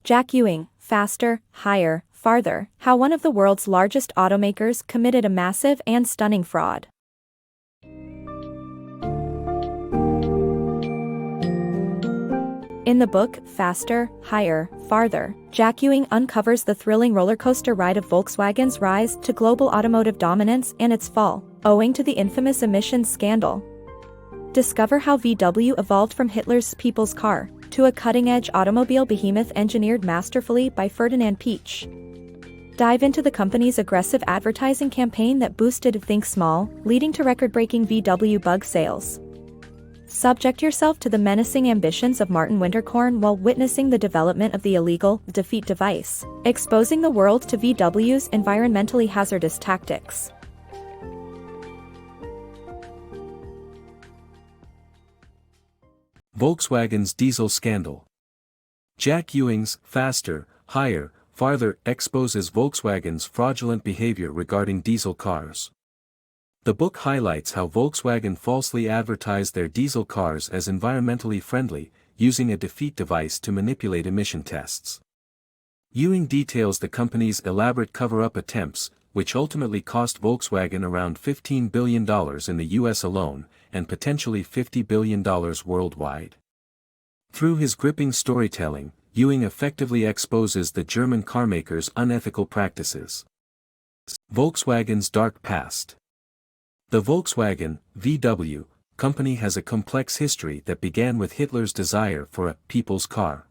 Jack Ewing, Faster, Higher, Farther, How one of the world's largest automakers committed a massive and stunning fraud. In the book, Faster, Higher, Farther, Jack Ewing uncovers the thrilling rollercoaster ride of Volkswagen's rise to global automotive dominance and its fall, owing to the infamous emissions scandal. Discover how VW evolved from Hitler's people's car to a cutting-edge automobile behemoth engineered masterfully by Ferdinand Piëch. Dive into the company's aggressive advertising campaign that boosted Think Small, leading to record-breaking VW Bug sales. Subject yourself to the menacing ambitions of Martin Winterkorn while witnessing the development of the illegal defeat device, exposing the world to VW's environmentally hazardous tactics. Volkswagen's diesel scandal. Jack Ewing's Faster, Higher, Farther exposes Volkswagen's fraudulent behavior regarding diesel cars. The book highlights how Volkswagen falsely advertised their diesel cars as environmentally friendly, using a defeat device to manipulate emission tests. Ewing details the company's elaborate cover-up attempts, which ultimately cost Volkswagen around $15 billion in the US alone, and potentially $50 billion worldwide. Through his gripping storytelling, Ewing effectively exposes the German carmaker's unethical practices. Volkswagen's dark past. The Volkswagen, VW, company has a complex history that began with Hitler's desire for a people's car.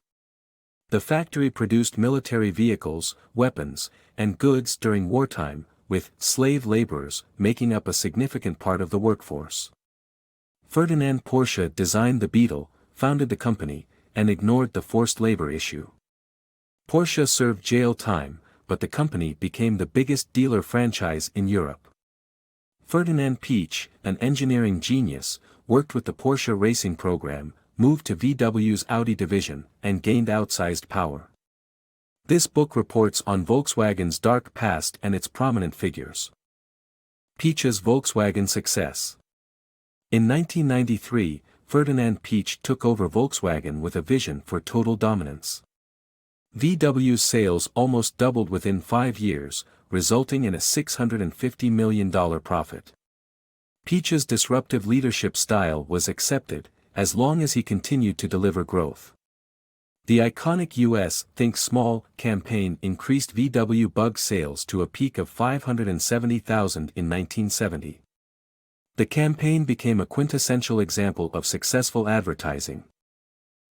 The factory produced military vehicles, weapons, and goods during wartime, with slave laborers making up a significant part of the workforce. Ferdinand Porsche designed the Beetle, founded the company, and ignored the forced labor issue. Porsche served jail time, but the company became the biggest dealer franchise in Europe. Ferdinand Piëch, an engineering genius, worked with the Porsche racing program, moved to VW's Audi division, and gained outsized power. This book reports on Volkswagen's dark past and its prominent figures. Piëch's Volkswagen success. In 1993, Ferdinand Piëch took over Volkswagen with a vision for total dominance. VW's sales almost doubled within 5 years, resulting in a $650 million profit. Piëch's disruptive leadership style was accepted, as long as he continued to deliver growth. The iconic US Think Small campaign increased VW Bug sales to a peak of 570,000 in 1970. The campaign became a quintessential example of successful advertising.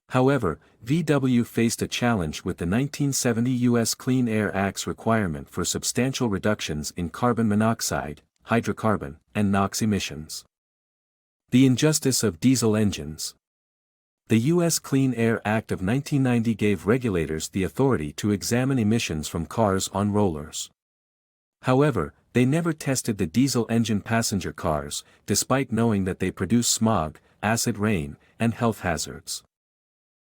However, VW faced a challenge with the 1970 U.S. Clean Air Act's requirement for substantial reductions in carbon monoxide, hydrocarbon, and NOx emissions. The injustice of diesel engines. The U.S. Clean Air Act of 1990 gave regulators the authority to examine emissions from cars on rollers. However, they never tested the diesel engine passenger cars, despite knowing that they produce smog, acid rain, and health hazards.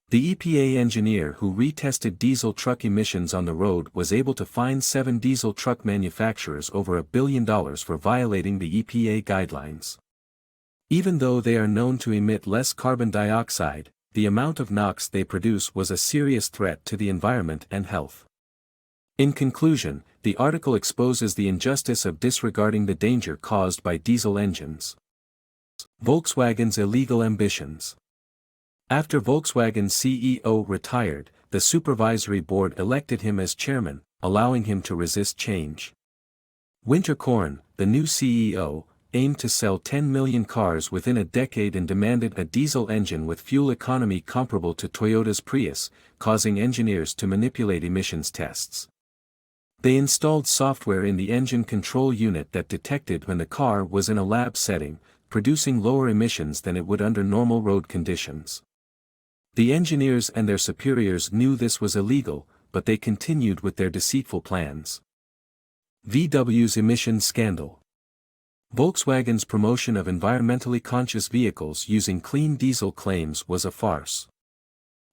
The EPA engineer who retested diesel truck emissions on the road was able to fine 7 diesel truck manufacturers over $1 billion for violating the EPA guidelines. Even though they are known to emit less carbon dioxide, the amount of NOx they produce was a serious threat to the environment and health. In conclusion, the article exposes the injustice of disregarding the danger caused by diesel engines. Volkswagen's illegal ambitions. After Volkswagen's CEO retired, the supervisory board elected him as chairman, allowing him to resist change. Winterkorn, the new CEO, aimed to sell 10 million cars within a decade and demanded a diesel engine with fuel economy comparable to Toyota's Prius, causing engineers to manipulate emissions tests. They installed software in the engine control unit that detected when the car was in a lab setting, producing lower emissions than it would under normal road conditions. The engineers and their superiors knew this was illegal, but they continued with their deceitful plans. VW's emissions scandal. Volkswagen's promotion of environmentally conscious vehicles using clean diesel claims was a farce.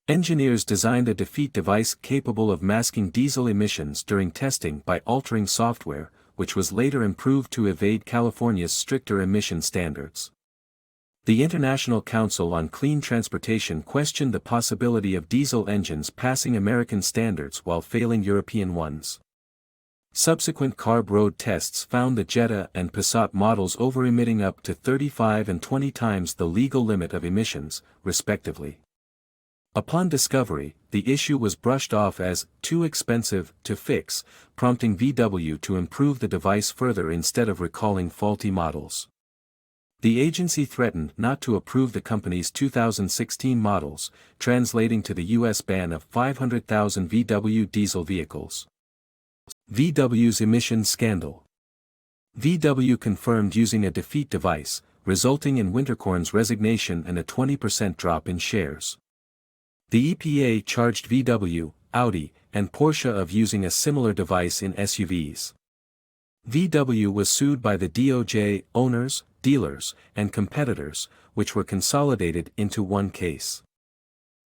Engineers designed a defeat device capable of masking diesel emissions during testing by altering software, which was later improved to evade California's stricter emission standards. The International Council on Clean Transportation questioned the possibility of diesel engines passing American standards while failing European ones. Subsequent CARB road tests found the Jetta and Passat models over-emitting up to 35 and 20 times the legal limit of emissions, respectively. Upon discovery, the issue was brushed off as too expensive to fix, prompting VW to improve the device further instead of recalling faulty models. The agency threatened not to approve the company's 2016 models, translating to the U.S. ban of 500,000 VW diesel vehicles. VW's emissions scandal. VW confirmed using a defeat device, resulting in Winterkorn's resignation and a 20% drop in shares. The EPA charged VW, Audi, and Porsche of using a similar device in SUVs. VW was sued by the DOJ, owners, dealers, and competitors, which were consolidated into one case.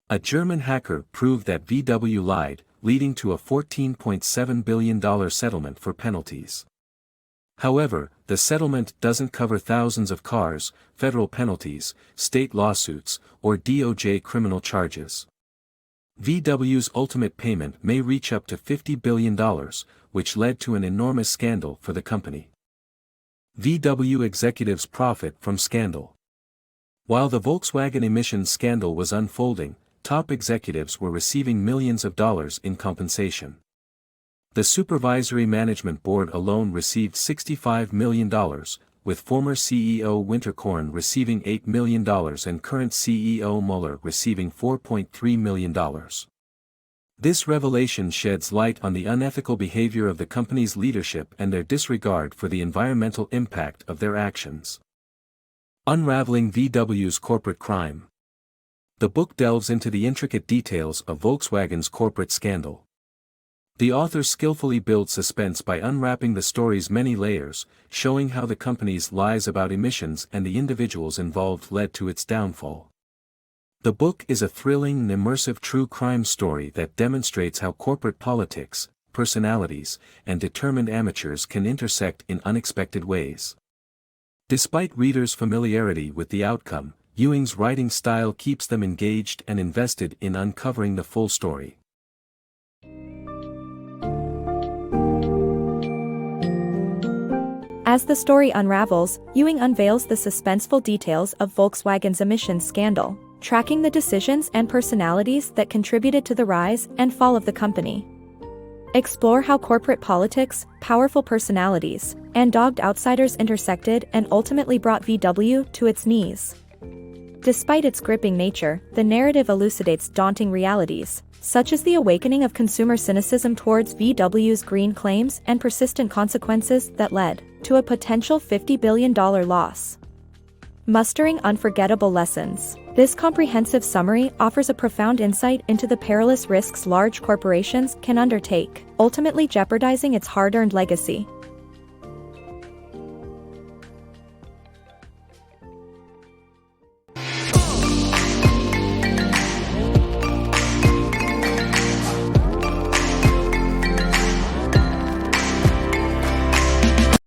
A German hacker proved that VW lied, leading to a $14.7 billion settlement for penalties. However, the settlement doesn't cover thousands of cars, federal penalties, state lawsuits, or DOJ criminal charges. VW's ultimate payment may reach up to $50 billion, which led to an enormous scandal for the company. VW executives profit from scandal. While the Volkswagen emissions scandal was unfolding, top executives were receiving millions of dollars in compensation. The Supervisory Management Board alone received $65 million, with former CEO Winterkorn receiving $8 million and current CEO Mueller receiving $4.3 million. This revelation sheds light on the unethical behavior of the company's leadership and their disregard for the environmental impact of their actions. Unraveling VW's corporate crime. The book delves into the intricate details of Volkswagen's corporate scandal. The author skillfully builds suspense by unwrapping the story's many layers, showing how the company's lies about emissions and the individuals involved led to its downfall. The book is a thrilling and immersive true crime story that demonstrates how corporate politics, personalities, and determined amateurs can intersect in unexpected ways. Despite readers' familiarity with the outcome, Ewing's writing style keeps them engaged and invested in uncovering the full story. As the story unravels, Ewing unveils the suspenseful details of Volkswagen's emissions scandal, tracking the decisions and personalities that contributed to the rise and fall of the company. Explore how corporate politics, powerful personalities, and dogged outsiders intersected and ultimately brought VW to its knees. Despite its gripping nature, the narrative elucidates daunting realities, such as the awakening of consumer cynicism towards VW's green claims and persistent consequences that led to a potential $50 billion loss. Mustering unforgettable lessons. This comprehensive summary offers a profound insight into the perilous risks large corporations can undertake, ultimately jeopardizing its hard-earned legacy.